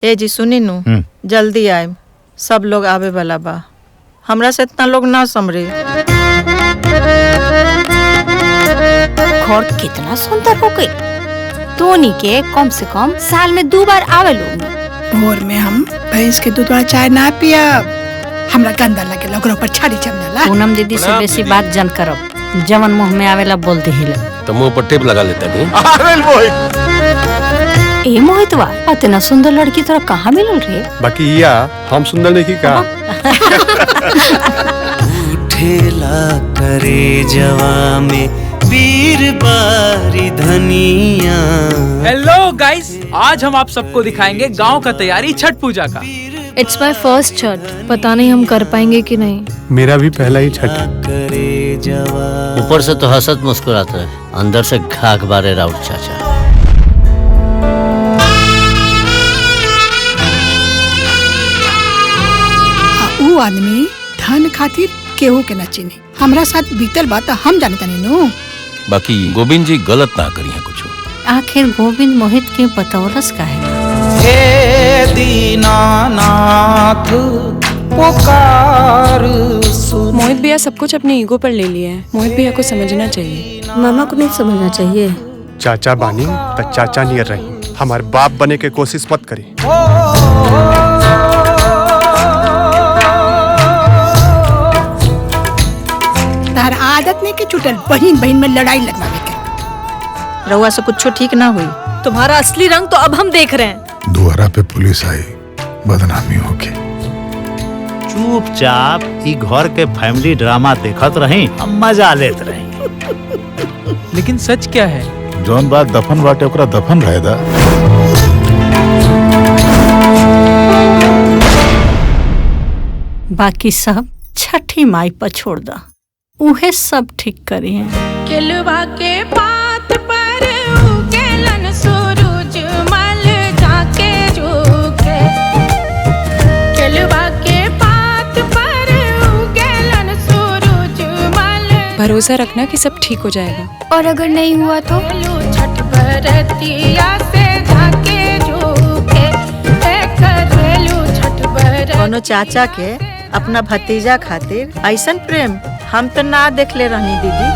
ए जी सुनी नु, जल्दी आए, सब लोग आवे वाला बा, हमरा से इतना लोग ना समरे। घर कितना सुंदर हो गई। तोनी के कम से कम साल में 2 बार आवे लोग। भोर में हम भैंस के दूध वाला चाय ना पियब, हमरा गंदा लगे, ओकरा ऊपर छाड़ी जमनेला। पूनम दीदी से बेसी बात जन करब, जवन मुंह में आवेला बोलते हिले। तो मुंह पर टेप लगा लेता नहीं। ए मोहितवा, इतना सुंदर लड़की तोरा कहाँ मिलल रे? बाकी या हम सुंदर नहीं का। उठेला करे जवा में वीर बारी धनिया। हेलो गाइस, आज हम आप सबको दिखाएंगे गांव का तैयारी छठ पूजा का। इट्स माय फर्स्ट छठ, पता नहीं हम कर पाएंगे कि नहीं। मेरा भी पहला ही छठ। ऊपर से तो हंसत मुस्कुराता है, अंदर से घाघ बारे राउत चाचा। ऊ आदमी धन खातिर केहू के न चिन्हे, हमरा साथ बीतल बात हम जानता नहीं नो। बाकी गोविंद जी गलत ना करिए कुछ। आखिर गोविंद मोहित के बतौलस काहे? हे दीनानाथ पुकार मोहित भैया सब कुछ अपने ईगो पर ले लिया है। मोहित भैया को समझना चाहिए। मामा को नहीं समझना चाहिए। चाचा बानी तो चाचा नियर रही, हमारे बाप बने के कोशिश मत करी। तार आदत नहीं के छुटल बहन बहन में लड़ाई लगवावे के। रउआ से कुछ ठीक ना हुई। तुम्हारा असली रंग तो अब हम देख रहे हैं। दोबारा पे पुलिस आई, बदनामी होगी। चुपचाप ई घर के फैमिली ड्रामा देखत रही, हम मजा लेत रही। लेकिन सच क्या है? जौन बात दफन बाटे ओकरा दफन रहे दा। बाकी सब छठी माई पर छोड़ दा, उहे सब ठीक करी हैं। केलवा के पात पर उगेलन सूरज मल जाके झुके। केलवा के पात पर उगेलन सूरज मल। भरोसा रखना कि सब ठीक हो जाएगा। और अगर नहीं हुआ तो छठ बरतिया से जाके झुके। छठ बरतिया कोनो चाचा के अपना भतीजा खातिर ऐसन प्रेम हम तो ना देख ले रहनी दीदी।